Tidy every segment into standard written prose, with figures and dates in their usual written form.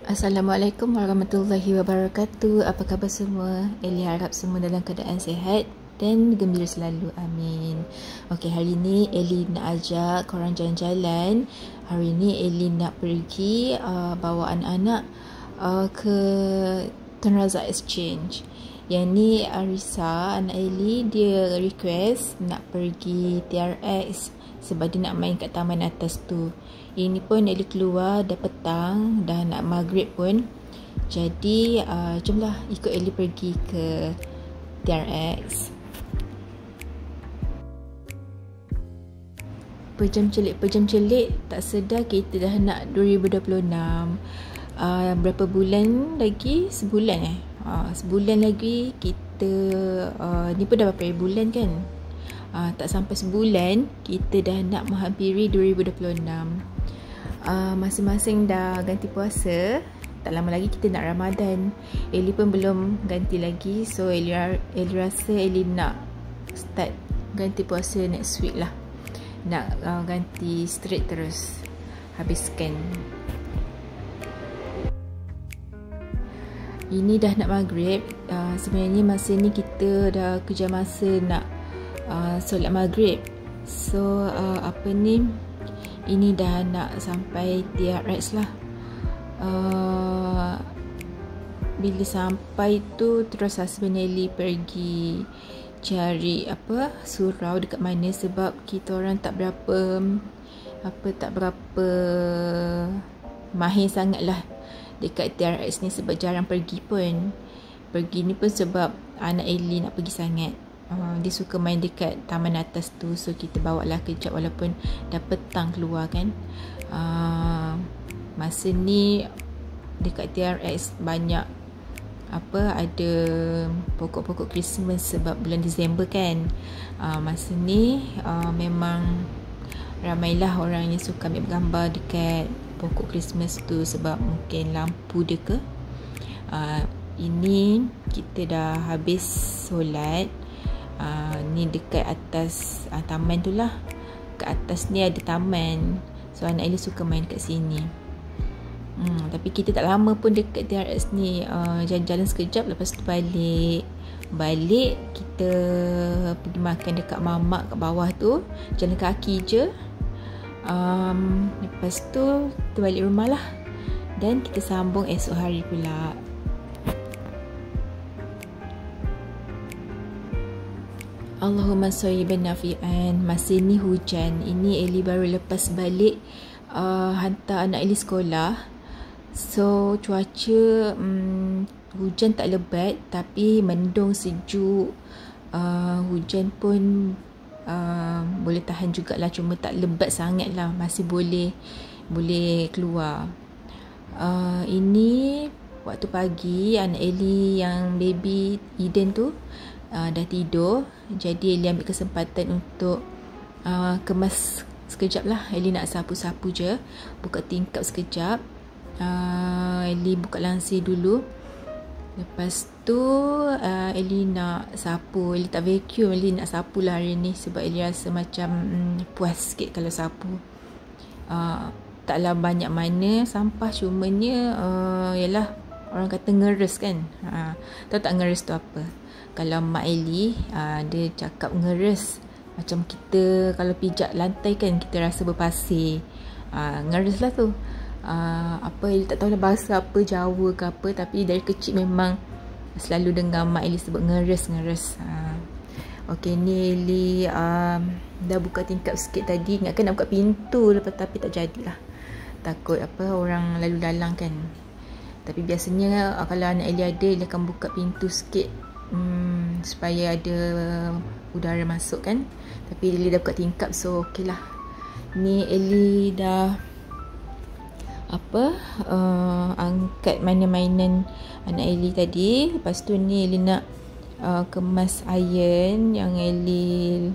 Assalamualaikum warahmatullahi wabarakatuh. Apa khabar semua? Eli harap semua dalam keadaan sihat dan gembira selalu. Amin. Okey, hari ni Eli nak ajak korang jalan-jalan. Hari ni Eli nak pergi bawa anak-anak ke Tun Razak Exchange. Yang ni Arisa, anak Eli, dia request nak pergi TRX sebab dia nak main kat taman atas tu. Ini pun Eli keluar dah petang, dah nak maghrib pun. Jadi jomlah ikut Eli pergi ke TRX. Pejam celik tak sedar kita dah nak 2026. Berapa bulan lagi? Sebulan sebulan lagi kita ni pun dah berapa bulan kan? Tak sampai sebulan kita dah nak menghampiri 2026. Masing-masing dah ganti puasa. Tak lama lagi kita nak Ramadan. Eli pun belum ganti lagi. So Eli rasa Eli nak start ganti puasa next week lah. Nak ganti straight terus, habiskan. Ini dah nak maghrib. Sebenarnya masa ni kita dah kejar masa nak solat maghrib. So ini dah nak sampai TRX lah. Bila sampai tu terus husband Eli pergi cari surau dekat mana, sebab kita orang tak berapa mahir sangat lah dekat TRX ni, sebab jarang pergi pun. Pergi ni pun sebab anak Eli nak pergi sangat. Dia suka main dekat taman atas tu. So kita bawa lah kejap walaupun dah petang keluar kan. Masa ni dekat TRX banyak ada pokok-pokok Christmas sebab bulan Disember kan. Masa ni memang ramailah orang yang suka ambil gambar dekat pokok Christmas tu sebab mungkin lampu dia ke. Ini kita dah habis solat. Ni dekat atas taman tu lah. Kat atas ni ada taman. So anak Eli suka main kat sini. Tapi kita tak lama pun dekat TRX ni. Jalan-jalan sekejap, lepas tu balik kita pergi makan dekat mamak kat bawah tu. Jalan kaki je. Lepas tu kita balik rumah lah. Dan kita sambung esok hari pula. Allahumma shayyiban nafi'an. Masa ni hujan. Ini Eli baru lepas balik hantar anak Eli sekolah. So cuaca hujan tak lebat tapi mendung, sejuk. Hujan pun boleh tahan jugalah, cuma tak lebat sangat lah. Masih boleh keluar. Ini waktu pagi anak Eli yang baby Eden tu dah tidur. Jadi Eli ambil kesempatan untuk kemas sekejap lah. Eli nak sapu-sapu je, buka tingkap sekejap. Eli buka langsir dulu. Lepas tu Eli nak sapu. Eli tak vacuum, Eli nak sapu lah hari ni sebab Eli rasa macam puas sikit kalau sapu. Taklah banyak mana sampah, cumanya yalah, orang kata ngeres kan. Tahu tak ngeres tu apa? Kalau mak Eli dia cakap ngeres macam kita kalau pijak lantai kan, kita rasa berpasir. Ngeres lah tu. Eli tak tahu lah bahasa apa, Jawa ke apa, tapi dari kecil memang selalu dengar mak Eli sebut ngeres. Okey, ni Eli dah buka tingkap sikit tadi. Ingatkan nak buka pintu lepas, tapi tak jadilah. Takut orang lalu lalang kan. Tapi biasanya kalau anak Eli ada, dia akan buka pintu sikit supaya ada udara masuk kan. Tapi Eli dah buka tingkap, so okey lah. Ni Eli dah angkat mainan anak Eli tadi. Lepas tu ni Eli nak kemas iron, yang Eli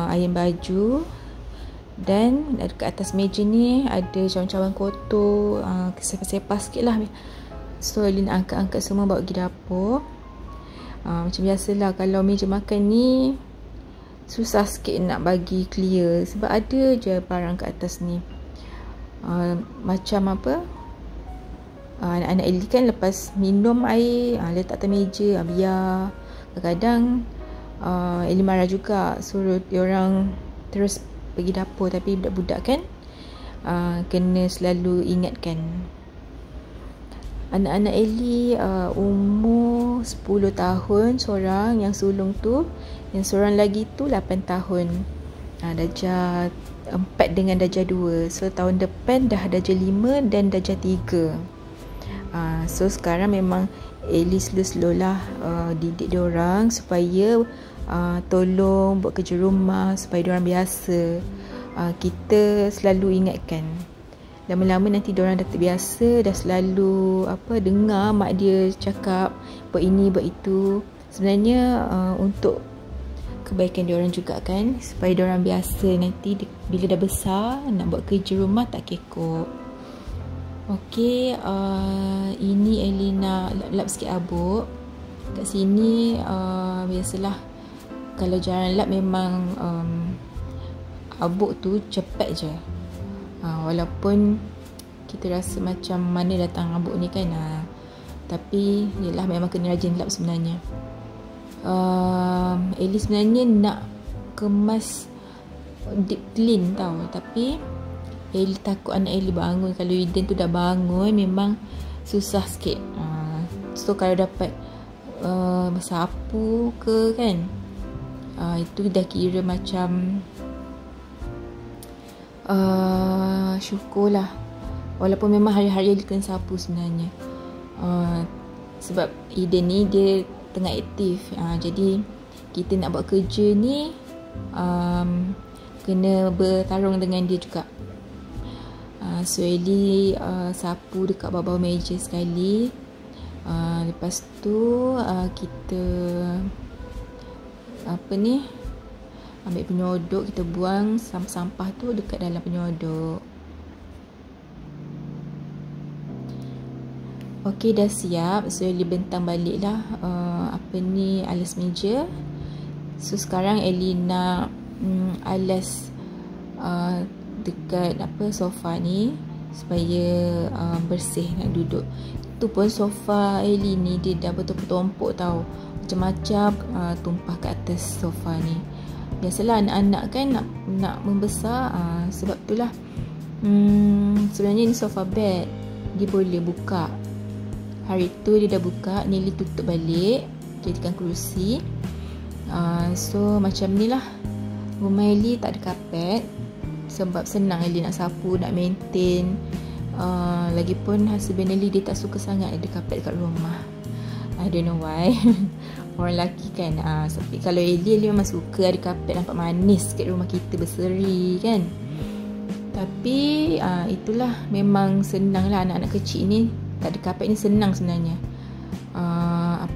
iron baju. Dan dekat atas meja ni ada cawan-cawan kotor, sepah-sepah sikit lah. So Eli nak angkat-angkat semua bawa pergi dapur. Macam biasalah, kalau meja makan ni susah sikit nak bagi clear sebab ada je barang kat atas ni. Macam Anak-anak Ellie kan lepas minum air letak atas meja, biar. Kadang-kadang Ellie marah juga, suruh diorang terus pergi dapur. Tapi budak-budak kan kena selalu ingatkan. Anak-anak Ellie umur 10 tahun seorang, yang sulung tu. Yang seorang lagi tu 8 tahun. Darjah 4 dengan darjah 2. So tahun depan dah darjah 5 dan darjah 3. So sekarang memang Ellie slow-slow lah didik diorang supaya tolong buat kerja rumah, supaya diorang biasa. Kita selalu ingatkan. Lama-lama nanti diorang dah terbiasa, dah selalu dengar mak dia cakap buat ini, buat itu. Sebenarnya untuk kebaikan diorang juga kan, supaya diorang biasa nanti bila dah besar nak buat kerja rumah tak kekok. Okey, ini Ellie nak lap-lap sikit abuk. Kat sini biasalah kalau jarang lap memang abuk tu cepat je. Walaupun kita rasa macam mana datang abuk ni kan, tapi yelah memang kena rajin lap sebenarnya. Ellie sebenarnya nak kemas deep clean tau, tapi Ellie takut anak Ellie bangun. Kalau Eden tu dah bangun memang susah sikit. So kalau dapat sapu ke kan, itu dah kira macam syukurlah. Walaupun memang hari-hari dia kena sapu sebenarnya. Sebab Eden ni dia tengah aktif. Jadi kita nak buat kerja ni kena bertarung dengan dia juga. So Ellie sapu dekat bawah meja sekali. Lepas tu kita ambil penyodok, kita buang sampah-sampah tu dekat dalam penyodok. Okey, dah siap. So Ellie bentang balik lah alas meja. So sekarang Ellie nak alas dekat sofa ni supaya bersih nak duduk. Tu pun sofa Ellie ni dia dah betul-betul tumpuk tau. Macam-macam tumpah kat atas sofa ni. Biasalah anak-anak kan nak membesar, sebab itulah sebenarnya ni sofa bed, dia boleh buka. Hari tu dia dah buka, Nili tutup balik, jadikan kerusi. So macam ni lah. Rumah Ellie tak ada kapet, sebab senang Ellie nak sapu, nak maintain. Lagipun husband Ellie dia tak suka sangat ada kapet dekat rumah. I don't know why. Orang lelaki kan, kalau Ellie memang suka ada kapet, nampak manis kat rumah kita, berseri kan. Tapi itulah, memang senang lah anak-anak kecil ni. Tak ada kapet ni senang sebenarnya.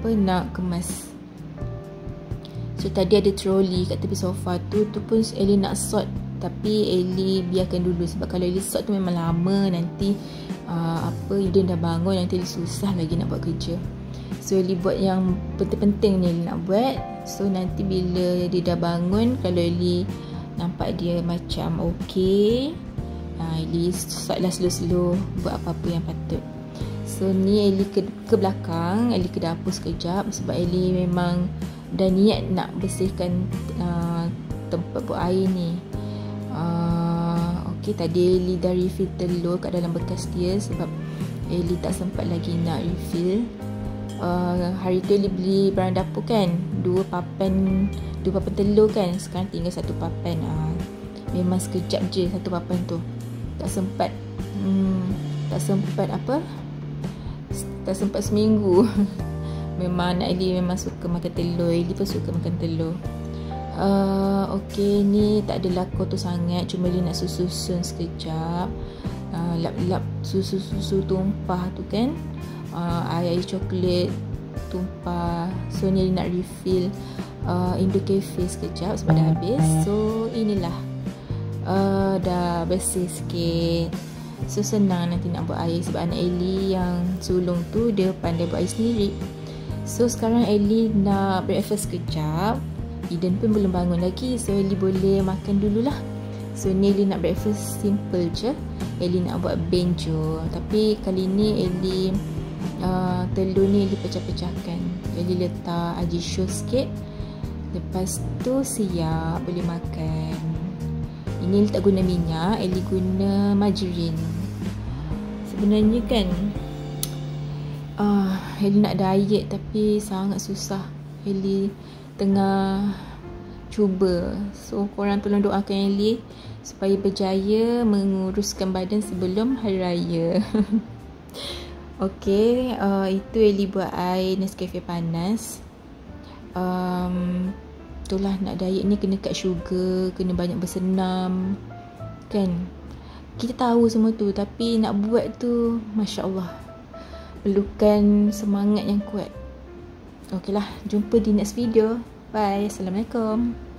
Nak kemas. So tadi ada troli kat tepi sofa tu pun Ellie nak sort. Tapi Ellie biarkan dulu, sebab kalau Ellie sort tu memang lama. Nanti Eden dah bangun, nanti Ellie susah lagi nak buat kerja. So Ellie buat yang penting-penting ni Ellie nak buat. So nanti bila dia dah bangun, kalau Ellie nampak dia macam okey, Ellie sortlah slow-slow, buat apa-apa yang patut. So ni Ellie ke belakang, Ellie ke dapur sekejap, sebab Ellie memang dah niat nak bersihkan tempat buat air ni. Okey, tadi Ellie dah refill telur kat dalam bekas dia, sebab Ellie tak sempat lagi nak refill. Hari tu Ellie beli barang dapur kan, 2 papan telur kan. Sekarang tinggal 1 papan. Memang sekejap je 1 papan tu. Tak sempat seminggu. Memang anak Ellie memang suka makan telur. Ellie pun suka makan telur. Okey, ni tak adalah kotor sangat, cuma Ellie nak susun sekejap. Lap-lap susu tumpah tu kan, air coklat tumpah. So ni nak refill Indo Cafe sekejap sebab dah habis. So inilah, dah bersih sikit. So senang nanti nak buat air, sebab anak Ellie yang sulung tu dia pandai buat air sendiri. So sekarang Ellie nak breakfast sekejap. Eden pun belum bangun lagi, so Ellie boleh makan dululah. So ni Ellie nak breakfast simple je. Ellie nak buat benjo, tapi kali ni Ellie telur ni Ellie pecah-pecahkan. Ellie letak ajisho sikit, lepas tu siap boleh makan. Ini Ellie tak guna minyak, Ellie guna margarin. Sebenarnya kan Ellie nak diet tapi sangat susah. Ellie tengah cuba. So korang tolong doakan Ellie supaya berjaya menguruskan badan sebelum hari raya. Okay, itu Ellie buat air Nescafe panas. Itulah, nak diet ni kena cut sugar, kena banyak bersenam kan. Kita tahu semua tu, tapi nak buat tu Masya Allah, perlukan semangat yang kuat. Okay lah, jumpa di next video. Bye. Assalamualaikum.